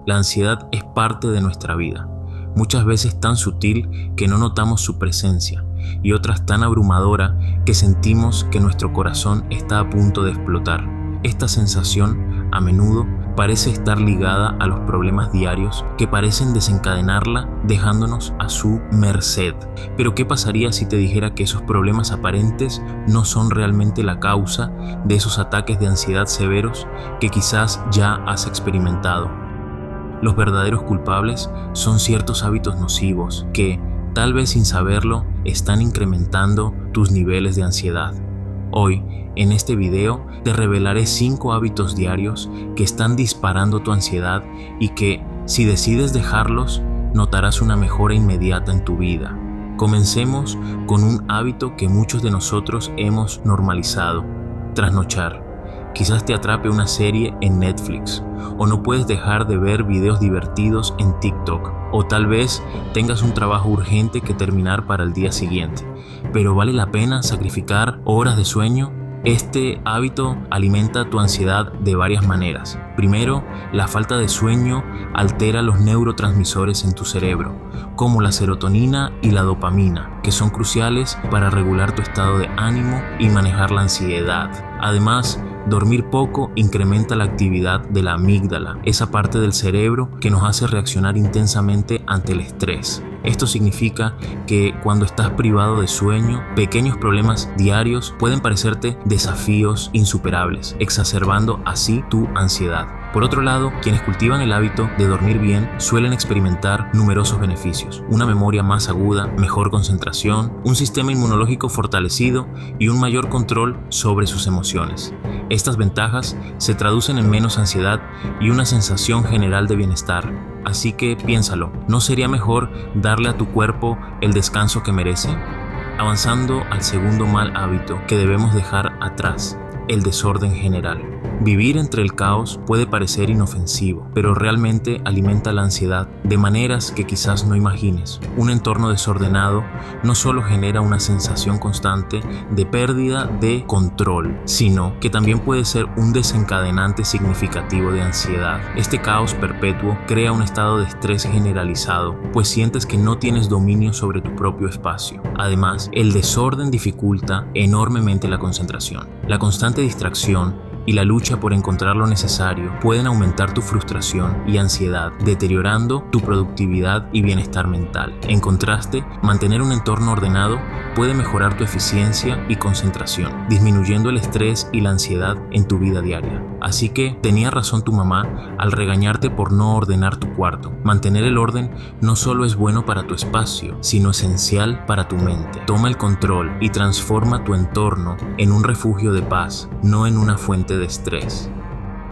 La ansiedad es parte de nuestra vida, muchas veces tan sutil que no notamos su presencia y otras tan abrumadora que sentimos que nuestro corazón está a punto de explotar. Esta sensación, a menudo, parece estar ligada a los problemas diarios que parecen desencadenarla dejándonos a su merced. Pero ¿qué pasaría si te dijera que esos problemas aparentes no son realmente la causa de esos ataques de ansiedad severos que quizás ya has experimentado? Los verdaderos culpables son ciertos hábitos nocivos que, tal vez sin saberlo, están incrementando tus niveles de ansiedad. Hoy, en este video, te revelaré 5 hábitos diarios que están disparando tu ansiedad y que, si decides dejarlos, notarás una mejora inmediata en tu vida. Comencemos con un hábito que muchos de nosotros hemos normalizado: trasnochar. Quizás te atrape una serie en Netflix, o no puedes dejar de ver videos divertidos en TikTok, o tal vez tengas un trabajo urgente que terminar para el día siguiente. ¿Pero vale la pena sacrificar horas de sueño? Este hábito alimenta tu ansiedad de varias maneras. Primero, la falta de sueño altera los neurotransmisores en tu cerebro, como la serotonina y la dopamina, que son cruciales para regular tu estado de ánimo y manejar la ansiedad. Además, dormir poco incrementa la actividad de la amígdala, esa parte del cerebro que nos hace reaccionar intensamente ante el estrés. Esto significa que cuando estás privado de sueño, pequeños problemas diarios pueden parecerte desafíos insuperables, exacerbando así tu ansiedad. Por otro lado, quienes cultivan el hábito de dormir bien suelen experimentar numerosos beneficios: una memoria más aguda, mejor concentración, un sistema inmunológico fortalecido y un mayor control sobre sus emociones. Estas ventajas se traducen en menos ansiedad y una sensación general de bienestar. Así que piénsalo, ¿no sería mejor darle a tu cuerpo el descanso que merece? Avanzando al segundo mal hábito que debemos dejar atrás: el desorden general. Vivir entre el caos puede parecer inofensivo, pero realmente alimenta la ansiedad de maneras que quizás no imagines. Un entorno desordenado no solo genera una sensación constante de pérdida de control, sino que también puede ser un desencadenante significativo de ansiedad. Este caos perpetuo crea un estado de estrés generalizado, pues sientes que no tienes dominio sobre tu propio espacio. Además, el desorden dificulta enormemente la concentración. La constante distracción y la lucha por encontrar lo necesario pueden aumentar tu frustración y ansiedad, deteriorando tu productividad y bienestar mental. En contraste, mantener un entorno ordenado puede mejorar tu eficiencia y concentración, disminuyendo el estrés y la ansiedad en tu vida diaria. Así que tenía razón tu mamá al regañarte por no ordenar tu cuarto. Mantener el orden no solo es bueno para tu espacio, sino esencial para tu mente. Toma el control y transforma tu entorno en un refugio de paz, no en una fuente de estrés.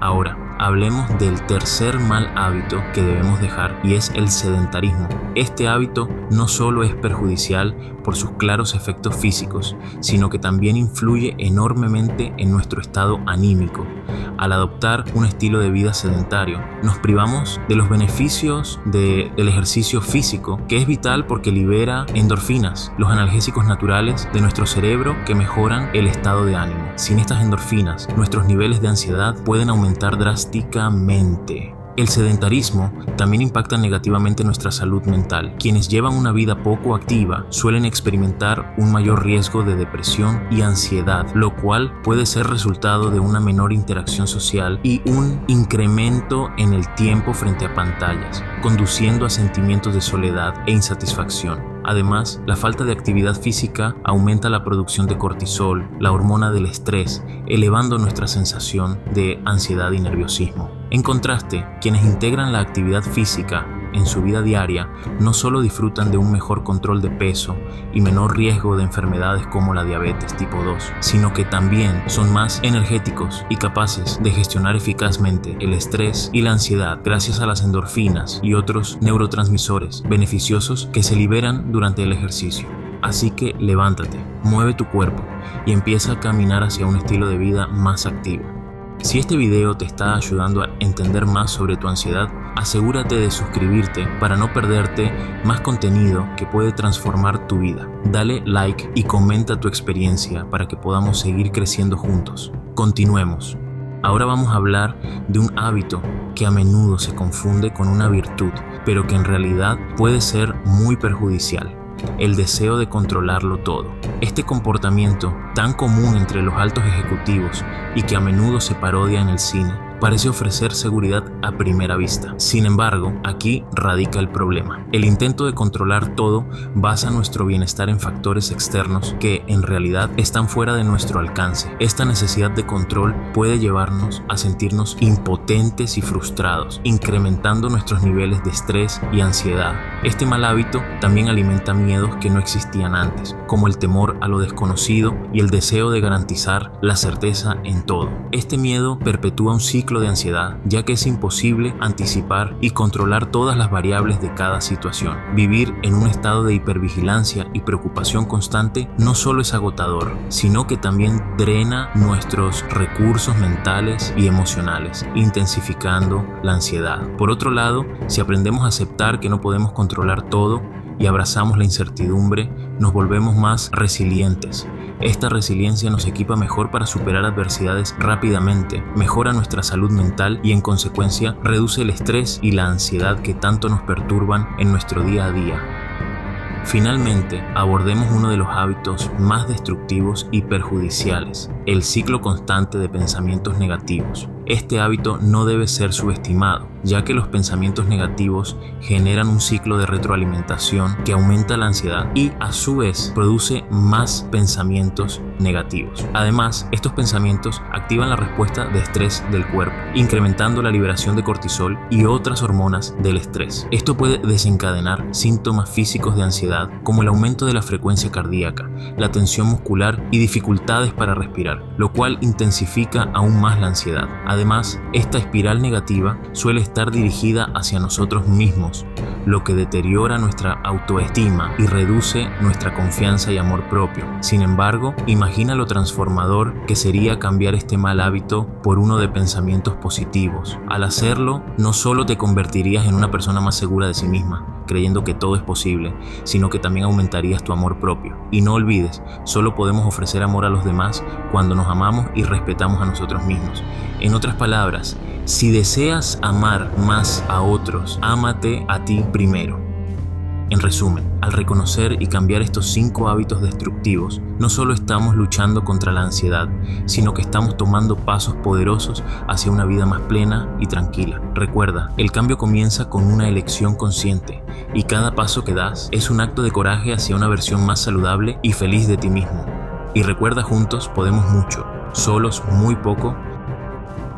Ahora, hablemos del tercer mal hábito que debemos dejar, y es el sedentarismo. Este hábito no solo es perjudicial por sus claros efectos físicos, sino que también influye enormemente en nuestro estado anímico. Al adoptar un estilo de vida sedentario, nos privamos de los beneficios del ejercicio físico, que es vital porque libera endorfinas, los analgésicos naturales de nuestro cerebro que mejoran el estado de ánimo. Sin estas endorfinas, nuestros niveles de ansiedad pueden aumentar drásticamente. El sedentarismo también impacta negativamente nuestra salud mental. Quienes llevan una vida poco activa suelen experimentar un mayor riesgo de depresión y ansiedad, lo cual puede ser resultado de una menor interacción social y un incremento en el tiempo frente a pantallas, conduciendo a sentimientos de soledad e insatisfacción. Además, la falta de actividad física aumenta la producción de cortisol, la hormona del estrés, elevando nuestra sensación de ansiedad y nerviosismo. En contraste, quienes integran la actividad física en su vida diaria no solo disfrutan de un mejor control de peso y menor riesgo de enfermedades como la diabetes tipo 2, sino que también son más energéticos y capaces de gestionar eficazmente el estrés y la ansiedad gracias a las endorfinas y otros neurotransmisores beneficiosos que se liberan durante el ejercicio. Así que levántate, mueve tu cuerpo y empieza a caminar hacia un estilo de vida más activo. Si este video te está ayudando a entender más sobre tu ansiedad, asegúrate de suscribirte para no perderte más contenido que puede transformar tu vida. Dale like y comenta tu experiencia para que podamos seguir creciendo juntos. Continuemos. Ahora vamos a hablar de un hábito que a menudo se confunde con una virtud, pero que en realidad puede ser muy perjudicial: el deseo de controlarlo todo. Este comportamiento, tan común entre los altos ejecutivos y que a menudo se parodia en el cine, parece ofrecer seguridad a primera vista. Sin embargo, aquí radica el problema. El intento de controlar todo basa nuestro bienestar en factores externos que, en realidad, están fuera de nuestro alcance. Esta necesidad de control puede llevarnos a sentirnos impotentes y frustrados, incrementando nuestros niveles de estrés y ansiedad. Este mal hábito también alimenta miedos que no existían antes, como el temor a lo desconocido y el deseo de garantizar la certeza en todo. Este miedo perpetúa un ciclo de ansiedad, ya que es imposible anticipar y controlar todas las variables de cada situación. Vivir en un estado de hipervigilancia y preocupación constante no solo es agotador, sino que también drena nuestros recursos mentales y emocionales, intensificando la ansiedad. Por otro lado, si aprendemos a aceptar que no podemos controlar todo y abrazamos la incertidumbre, nos volvemos más resilientes. Esta resiliencia nos equipa mejor para superar adversidades rápidamente, mejora nuestra salud mental y, en consecuencia, reduce el estrés y la ansiedad que tanto nos perturban en nuestro día a día. Finalmente, abordemos uno de los hábitos más destructivos y perjudiciales: el ciclo constante de pensamientos negativos. Este hábito no debe ser subestimado, ya que los pensamientos negativos generan un ciclo de retroalimentación que aumenta la ansiedad y, a su vez, produce más pensamientos negativos. Además, estos pensamientos activan la respuesta de estrés del cuerpo, incrementando la liberación de cortisol y otras hormonas del estrés. Esto puede desencadenar síntomas físicos de ansiedad, como el aumento de la frecuencia cardíaca, la tensión muscular y dificultades para respirar, lo cual intensifica aún más la ansiedad. Además, esta espiral negativa suele estar dirigida hacia nosotros mismos, lo que deteriora nuestra autoestima y reduce nuestra confianza y amor propio. Sin embargo, imagina lo transformador que sería cambiar este mal hábito por uno de pensamientos positivos. Al hacerlo, no solo te convertirías en una persona más segura de sí misma, creyendo que todo es posible, sino que también aumentarías tu amor propio. Y no olvides, solo podemos ofrecer amor a los demás cuando nos amamos y respetamos a nosotros mismos. En otras palabras, si deseas amar más a otros, ámate a ti primero. En resumen, al reconocer y cambiar estos 5 hábitos destructivos, no solo estamos luchando contra la ansiedad, sino que estamos tomando pasos poderosos hacia una vida más plena y tranquila. Recuerda, el cambio comienza con una elección consciente, y cada paso que das es un acto de coraje hacia una versión más saludable y feliz de ti mismo. Y recuerda, juntos podemos mucho, solos muy poco,